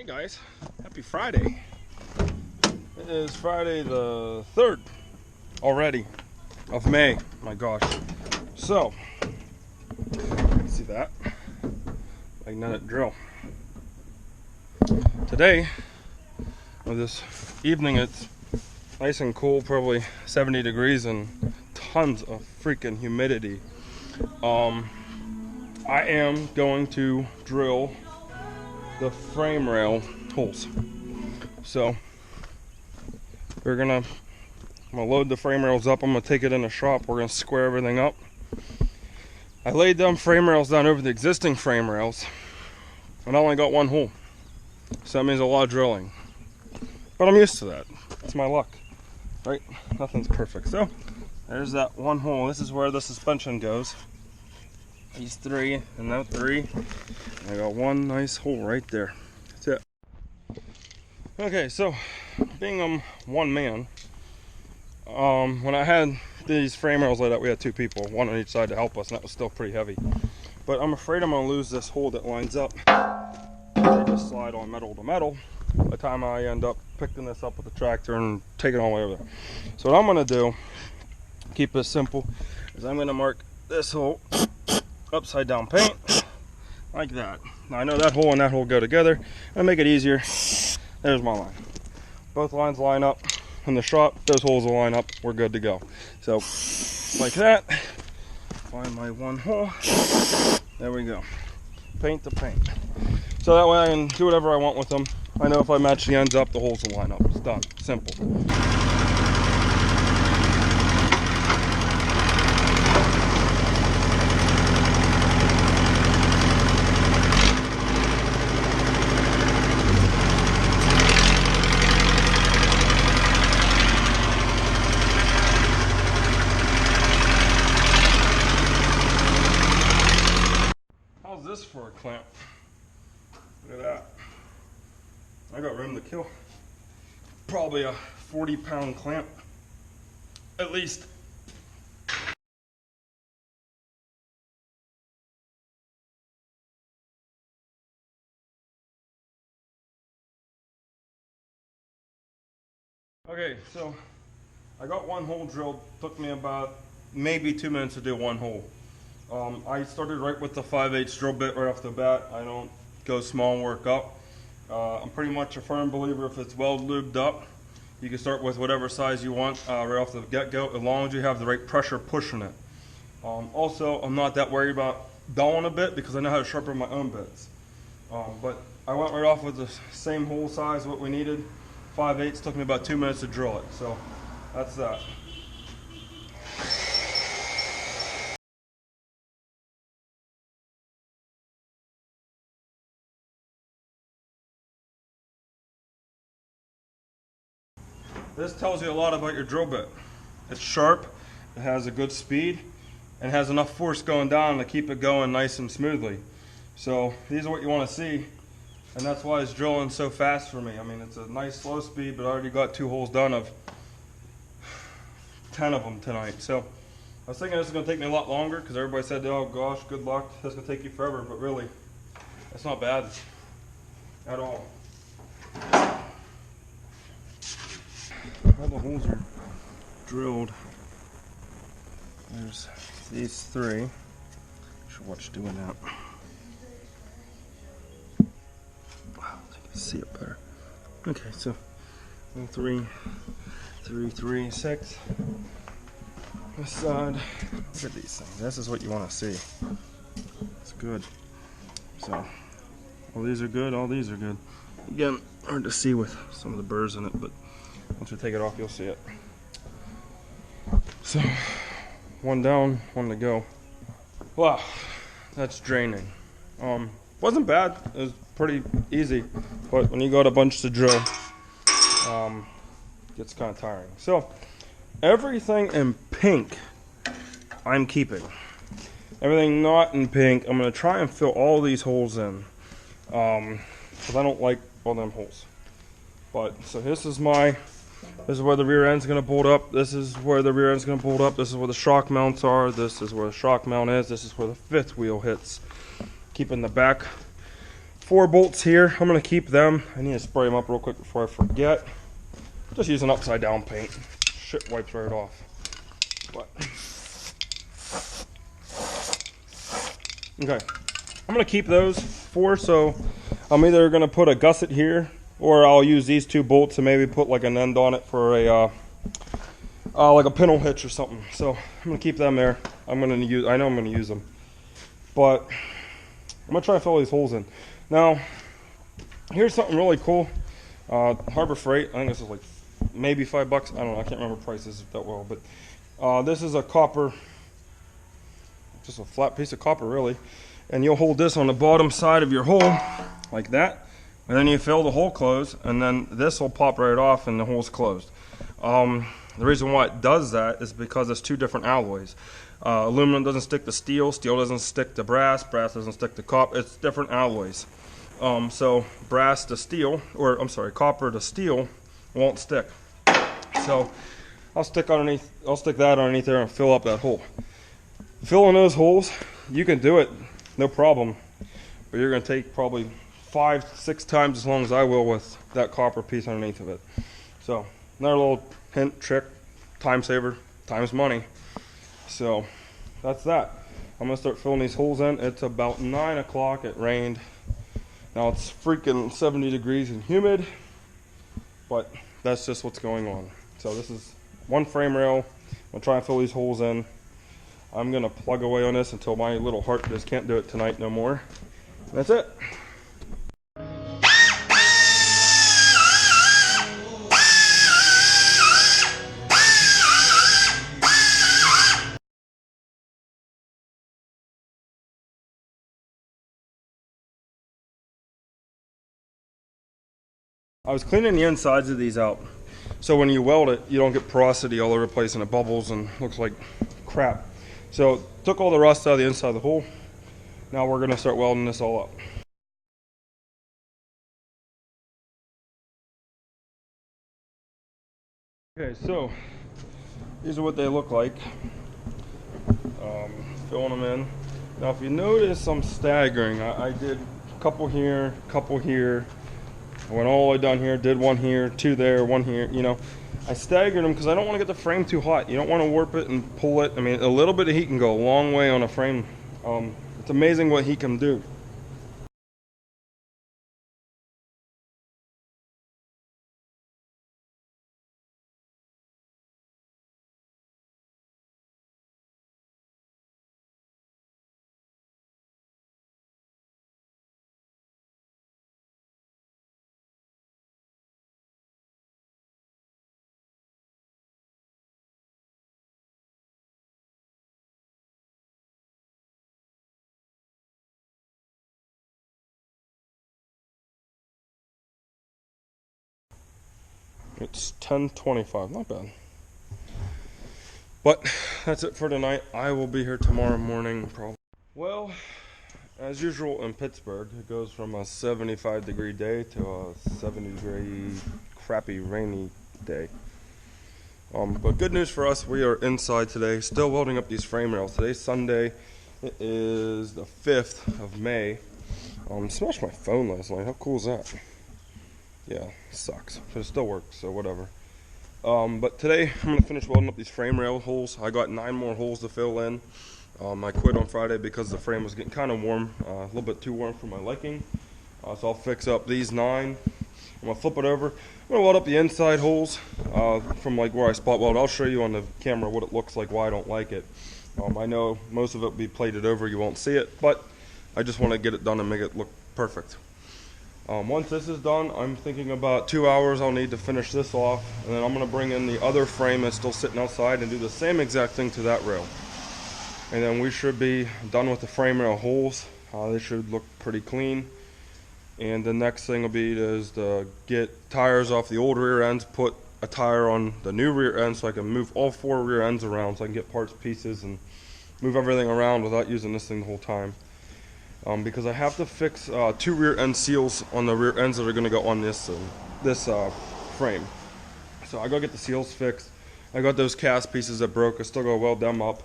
Hey guys, happy Friday. It is Friday the 3rd already of May. My gosh. So, see that? Magnetic drill. Today, or this evening, it's nice and cool, probably 70 degrees and tons of freaking humidity. I am going to drill the frame rail holes. So I'm gonna load the frame rails up. I'm gonna take it in the shop. We're gonna square everything up. I laid them frame rails down over the existing frame rails, and I only got one hole. So that means a lot of drilling. But I'm used to that. It's my luck, right? Nothing's perfect. So there's that one hole. This is where the suspension goes. These three and that three. I got one nice hole right there. That's it. Okay, so being one man, when I had these frame rails laid out, we had two people, one on each side to help us, and that was still pretty heavy. But I'm afraid I'm gonna lose this hole that lines up. They just slide on metal to metal by the time I end up picking this up with the tractor and taking it all the way over there. So what I'm gonna do, keep this simple, is I'm gonna mark this hole upside down paint like that. Now I know that hole and that hole go together, and make it easier, there's my line. Both lines line up in the shop, those holes will line up, we're good to go. So like that, find my one hole, there we go, paint to paint. So that way I can do whatever I want with them. I know if I match the ends up, the holes will line up. It's done, simple. How's this for a clamp? Look at that. I got room to kill. Probably a 40-pound clamp, at least. Okay, so I got one hole drilled. Took me about maybe 2 minutes to do one hole. I started right with the 5/8 drill bit right off the bat. I don't go small and work up. I'm pretty much a firm believer if it's well lubed up, you can start with whatever size you want right off the get-go, as long as you have the right pressure pushing it. Also, I'm not that worried about dulling a bit because I know how to sharpen my own bits. But I went right off with the same hole size what we needed. 5/8 took me about 2 minutes to drill it, so that's that. This tells you a lot about your drill bit. It's sharp, it has a good speed, and has enough force going down to keep it going nice and smoothly. So these are what you want to see, and that's why it's drilling so fast for me. I mean, it's a nice slow speed, but I already got 2 holes done of 10 of them tonight. So I was thinking this is going to take me a lot longer because everybody said, oh gosh, good luck, this is going to take you forever, but really, that's not bad at all. All the holes are drilled. There's these 3. Should watch doing that. Wow, you can see it better. Okay, so 1, 3, 3, 3, 6. This side. Look at these things. This is what you want to see. It's good. So all these are good. All these are good. Again, hard to see with some of the burrs in it, but once we take it off, you'll see it. So, one down, one to go. Wow, that's draining. Wasn't bad. It was pretty easy, but when you got a bunch to drill, it gets kind of tiring. So, everything in pink, I'm keeping. Everything not in pink, I'm gonna try and fill all these holes in, because I don't like all them holes. But so this is where the rear end's going to bolt up. This is where the rear end's going to bolt up. This is where the shock mounts are. This is where the shock mount is. This is where the 5th wheel hits. Keeping the back 4 bolts here. I'm gonna keep them. I need to spray them up real quick before I forget. Just using upside down paint. Shit wipes right off. But okay, I'm gonna keep those 4. So I'm either gonna put a gusset here, or I'll use these 2 bolts and maybe put like an end on it for a like a pintle hitch or something. So I'm gonna keep them there. I know I'm gonna use them, but I'm gonna try to fill these holes in. Now, here's something really cool. Harbor Freight, I think this is like maybe $5. I don't know, I can't remember prices that well, but this is a copper, just a flat piece of copper really, and you'll hold this on the bottom side of your hole like that, and then you fill the hole closed, and then this will pop right off and the hole's closed. The reason why it does that is because it's 2 different alloys. Aluminum doesn't stick to steel, steel doesn't stick to brass, brass doesn't stick to copper. It's different alloys. So brass to steel, or I'm sorry, copper to steel won't stick. So I'll stick that underneath there and fill up that hole. Filling those holes, you can do it, no problem. But you're going to take probably 5-6 times as long as I will with that copper piece underneath of it. So another little hint, trick, time saver, time's money. So that's that. I'm going to start filling these holes in. It's about 9 o'clock. It rained. Now it's freaking 70 degrees and humid, but that's just what's going on. So this is 1 frame rail. I'm going to try and fill these holes in. I'm going to plug away on this until my little heart just can't do it tonight no more. And that's it. I was cleaning the insides of these out, so when you weld it, you don't get porosity all over the place and it bubbles and looks like crap. So took all the rust out of the inside of the hole. Now we're going to start welding this all up. Okay, so these are what they look like. Filling them in. Now if you notice, I'm staggering. I did a couple here, couple here. I went all the way down here, did 1 here, 2 there, 1 here, you know. I staggered them because I don't want to get the frame too hot. You don't want to warp it and pull it. I mean, a little bit of heat can go a long way on a frame. It's amazing what heat can do. It's 10:25, not bad. But that's it for tonight. I will be here tomorrow morning probably. Well, as usual in Pittsburgh, it goes from a 75-degree day to a 70-degree crappy rainy day. But good news for us, we are inside today, still welding up these frame rails. Today's Sunday. It is the 5th of May. Smashed my phone last night. How cool is that? Yeah, sucks, but it still works, so whatever. But today I'm going to finish welding up these frame rail holes. I got 9 more holes to fill in. I quit on Friday because the frame was getting kind of warm, a little bit too warm for my liking. So I'll fix up these 9. I'm going to flip it over. I'm going to weld up the inside holes from like where I spot weld. I'll show you on the camera what it looks like, why I don't like it. I know most of it will be plated over, you won't see it, but I just want to get it done and make it look perfect. Once this is done, I'm thinking about 2 hours I'll need to finish this off, and then I'm going to bring in the other frame that's still sitting outside and do the same exact thing to that rail. And then we should be done with the frame rail holes. They should look pretty clean. And the next thing will be is to get tires off the old rear ends, put a tire on the new rear end so I can move all 4 rear ends around so I can get parts, pieces, and move everything around without using this thing the whole time. Because I have to fix 2 rear end seals on the rear ends that are going to go on this frame. So I gotta get the seals fixed. I got those cast pieces that broke. I still gotta weld them up.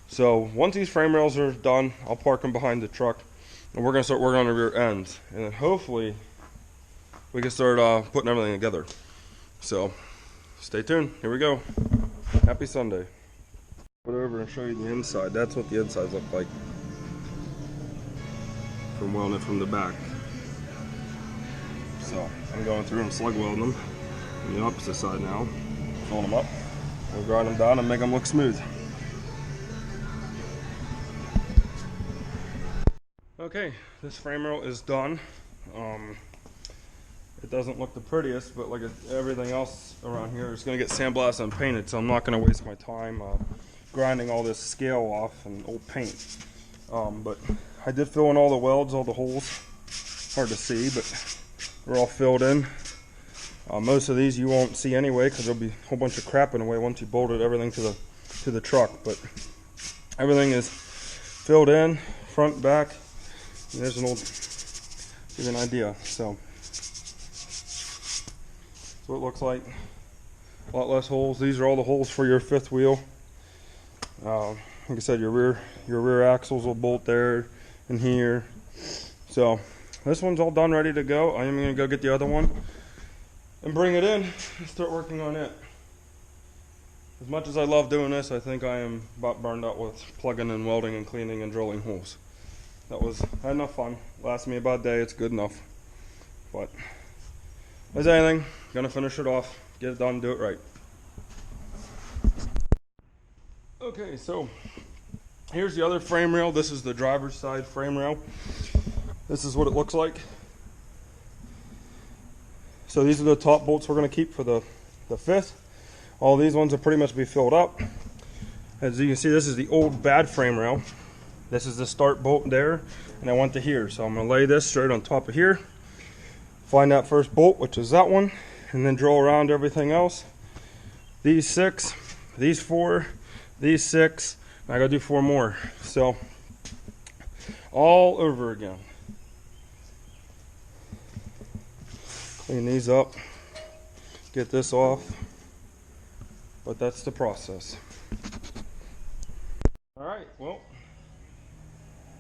So once these frame rails are done, I'll park them behind the truck, and we're gonna start working on the rear ends, and then hopefully we can start putting everything together. So stay tuned. Here we go. Happy Sunday. Put over and show you the inside. That's what the insides look like from welding it from the back. So I'm going through and slug welding them on the opposite side now, filling them up. We'll grind them down and make them look smooth. Okay, this frame rail is done. It doesn't look the prettiest, but like everything else around here is going to get sandblasted and painted, so I'm not going to waste my time grinding all this scale off and old paint. But I did fill in all the welds, all the holes. Hard to see, but they're all filled in. Most of these you won't see anyway because there'll be a whole bunch of crap in the way once you bolted everything to the truck. But everything is filled in, front, back. And there's an old, give you an idea. So that's what it looks like. A lot less holes. These are all the holes for your fifth wheel. Like I said, your rear axles will bolt there and here. So this one's all done, ready to go. I am going to go get the other one and bring it in and start working on it. As much as I love doing this, I think I am about burned out with plugging and welding and cleaning and drilling holes. I had enough fun. Lasted me about a day. It's good enough. But as anything, gonna finish it off, get it done, do it right. Okay, so here's the other frame rail. This is the driver's side frame rail. This is what it looks like. So these are the top bolts we're going to keep for the fifth. All these ones will pretty much be filled up. As you can see, this is the old bad frame rail. This is the start bolt there, and I went to here. So I'm going to lay this straight on top of here. Find that first bolt, which is that one, and then drill around everything else. These 6, these 4, these 6, and I gotta do 4 more. So all over again. Clean these up, get this off, but that's the process. Alright, well,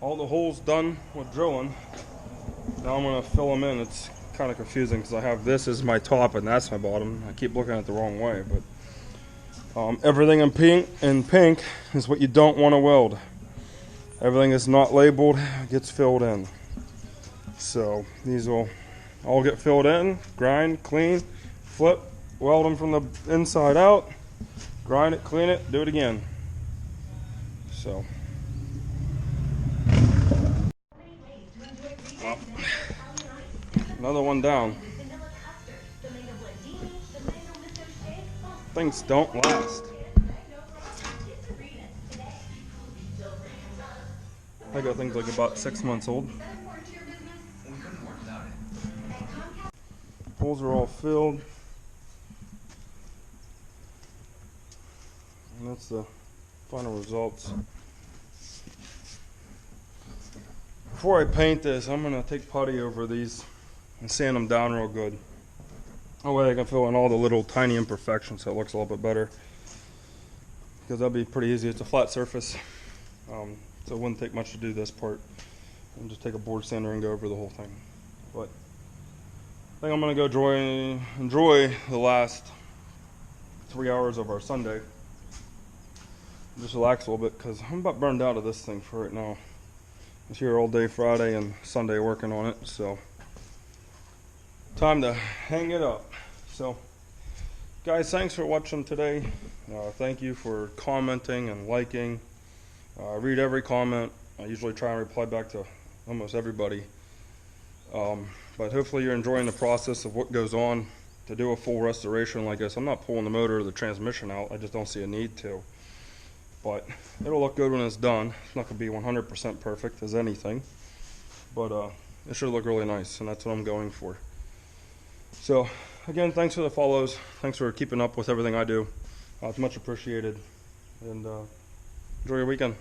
all the holes done with drilling. Now I'm going to fill them in. It's kind of confusing because I have this as my top and that's my bottom. I keep looking at it the wrong way, but everything in pink is what you don't want to weld. Everything that's not labeled gets filled in. So these will all get filled in, grind, clean, flip, weld them from the inside out, grind it, clean it, do it again. So well, another one down. Things don't last. I got things like about 6 months old. Holes are all filled. And that's the final results. Before I paint this, I'm going to take putty over these and sand them down real good. That way I can fill in all the little tiny imperfections so it looks a little bit better. Because that'll be pretty easy. It's a flat surface. So it wouldn't take much to do this part. And just take a board sander and go over the whole thing. But I think I'm going to go enjoy the last 3 hours of our Sunday. Just relax a little bit because I'm about burned out of this thing for right now. I was here all day Friday and Sunday working on it, so time to hang it up. So guys, thanks for watching today. Thank you for commenting and liking. I read every comment. I usually try and reply back to almost everybody. But hopefully you're enjoying the process of what goes on to do a full restoration like this. I'm not pulling the motor or the transmission out. I just don't see a need to. But it'll look good when it's done. It's not going to be 100% perfect as anything. But it should look really nice, and that's what I'm going for. So, again, thanks for the follows. Thanks for keeping up with everything I do. It's much appreciated. And enjoy your weekend.